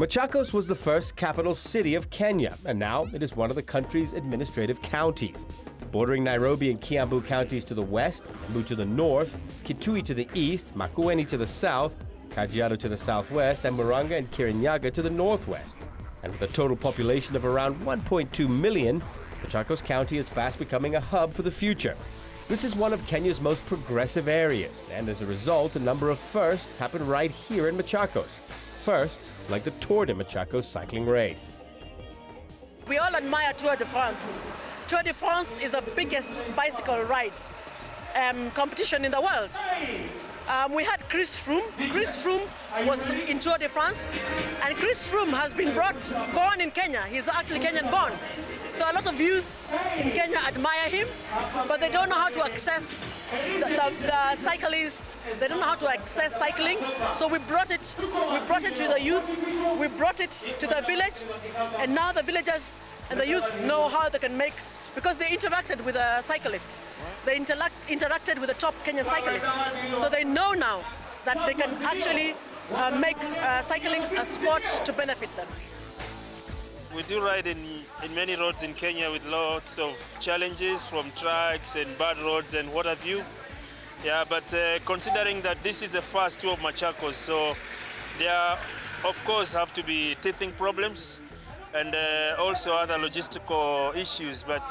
Machakos was the first capital city of Kenya, and now it is one of the country's administrative counties. Bordering Nairobi and Kiambu counties to the west, Embu to the north, Kitui to the east, Makueni to the south, Kajiado to the southwest, and Murang'a and Kirinyaga to the northwest. And with a total population of around 1.2 million, Machakos County is fast becoming a hub for the future. This is one of Kenya's most progressive areas, and as a result, a number of firsts happen right here in Machakos. First, like the Tour de Machakos cycling race. We all admire Tour de France. Tour de France is the biggest bicycle ride competition in the world. We had Chris Froome. Chris Froome was in Tour de France, and Chris Froome has been born in Kenya. He's actually Kenyan born. So a lot of youth in Kenya admire him, but they don't know how to access the cyclists. They don't know how to access cycling. So we brought it to the youth. We brought it to the village, and now the villagers and the youth know how they can make, because they interacted with a cyclist. They interacted with the top Kenyan cyclists. So they know now that they can actually make cycling a sport to benefit them. We do ride in many roads in Kenya with lots of challenges from tracks and bad roads and what have you. Yeah, but considering that this is the first tour of Machakos, so there of course have to be teething problems and also other logistical issues, but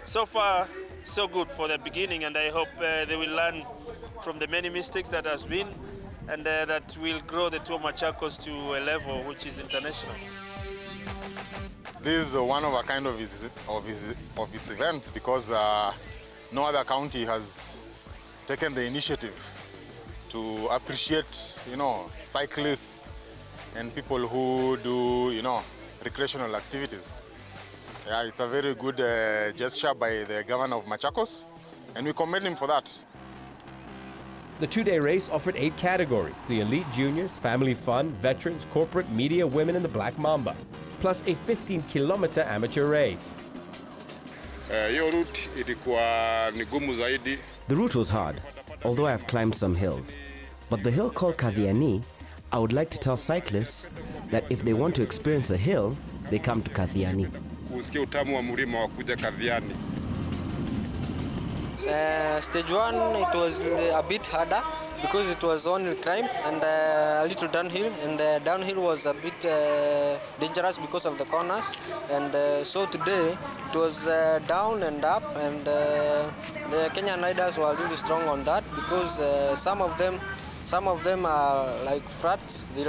so far so good for the beginning, and I hope they will learn from the many mistakes that has been, and that will grow the Tour of Machakos to a level which is international. This is one of a kind of its events, because no other county has taken the initiative to appreciate, cyclists and people who do, recreational activities. Yeah, it's a very good gesture by the governor of Machakos, and we commend him for that. The two-day race offered 8 categories: the elite juniors, family fun, veterans, corporate, media, women, and the Black Mamba, plus a 15-kilometer amateur race. The route was hard, although I have climbed some hills. But the hill called Kathiani, I would like to tell cyclists that if they want to experience a hill, they come to Kathiani. Stage 1, it was a bit harder because it was only climb and a little downhill, and the downhill was a bit dangerous because of the corners, and so today it was down and up, and the Kenyan riders were really strong on that, because some of them are like frats. They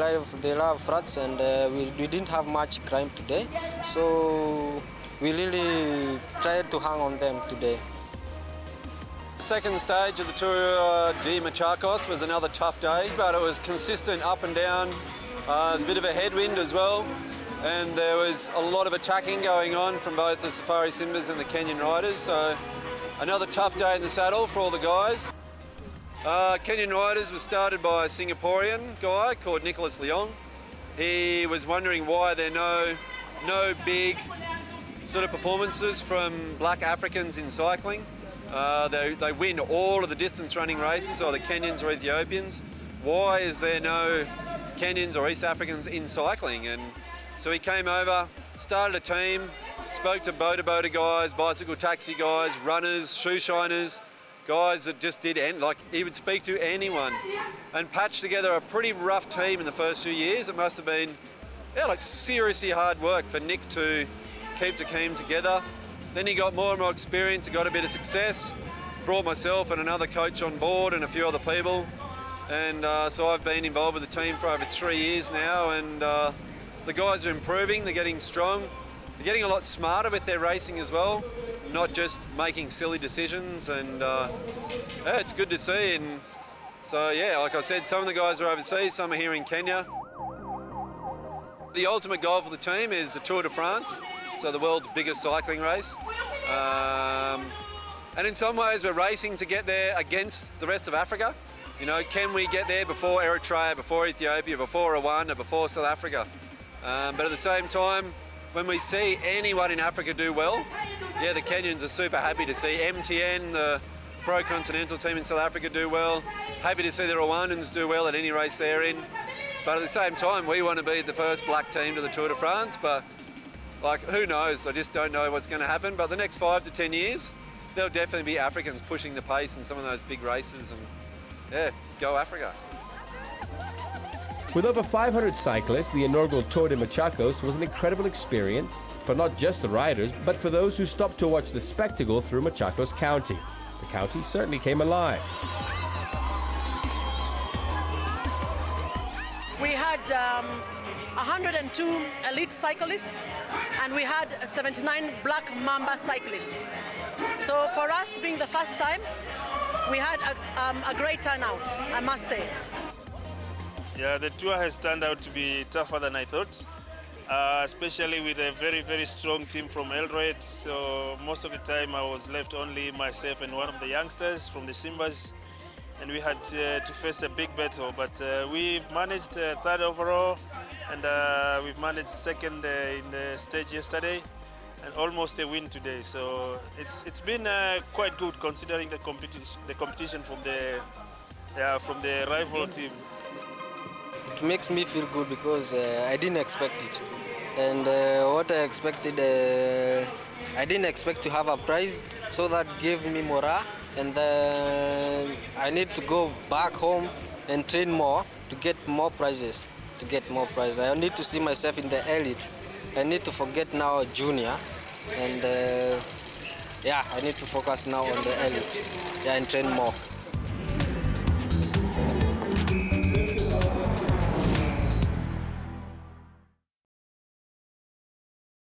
love frats, and we didn't have much climb today, so we really tried to hang on them today. The second stage of the Tour de Machakos was another tough day, but it was consistent up and down. There was a bit of a headwind as well, and there was a lot of attacking going on from both the Safari Simbas and the Kenyan riders, so another tough day in the saddle for all the guys. Kenyan riders was started by a Singaporean guy called Nicholas Leong. He was wondering why there are no big sort of performances from black Africans in cycling. They win all of the distance running races, or the Kenyans or Ethiopians. Why is there no Kenyans or East Africans in cycling? And so he came over, started a team, spoke to boda guys, bicycle taxi guys, runners, shoe shiners, guys that just did, he would speak to anyone, and patched together a pretty rough team in the first few years. It must have been, seriously hard work for Nick to keep the team together. Then he got more and more experience, he got a bit of success, brought myself and another coach on board and a few other people. And so I've been involved with the team for over 3 years now, and the guys are improving, they're getting strong. They're getting a lot smarter with their racing as well, not just making silly decisions, and it's good to see. And so like I said, some of the guys are overseas, some are here in Kenya. The ultimate goal for the team is the Tour de France, so the world's biggest cycling race. And in some ways we're racing to get there against the rest of Africa. Can we get there before Eritrea, before Ethiopia, before Rwanda, before South Africa? But at the same time, when we see anyone in Africa do well, the Kenyans are super happy to see MTN, the pro-continental team in South Africa, do well. Happy to see the Rwandans do well at any race they're in. But at the same time, we want to be the first black team to the Tour de France. But like, who knows? I just don't know what's going to happen. But the next 5 to 10 years, there'll definitely be Africans pushing the pace in some of those big races. And yeah, go Africa. With over 500 cyclists, the inaugural Tour de Machakos was an incredible experience for not just the riders, but for those who stopped to watch the spectacle through Machakos County. The county certainly came alive. We had 102 elite cyclists and we had 79 Black Mamba cyclists. So for us, being the first time, we had a great turnout, I must say. Yeah, the tour has turned out to be tougher than I thought, especially with a very, very strong team from Eldoret. So most of the time I was left only myself and one of the youngsters from the Simbas, and we had to face a big battle. But we've managed third overall, and we've managed second in the stage yesterday, and almost a win today. So it's been quite good considering the competition from the rival team. It makes me feel good because I didn't expect it. And what I expected, I didn't expect to have a prize, so that gave me morale. And I need to go back home and train more to get more prizes. I need to see myself in the elite. I need to forget now junior. And I need to focus now on the elite and train more.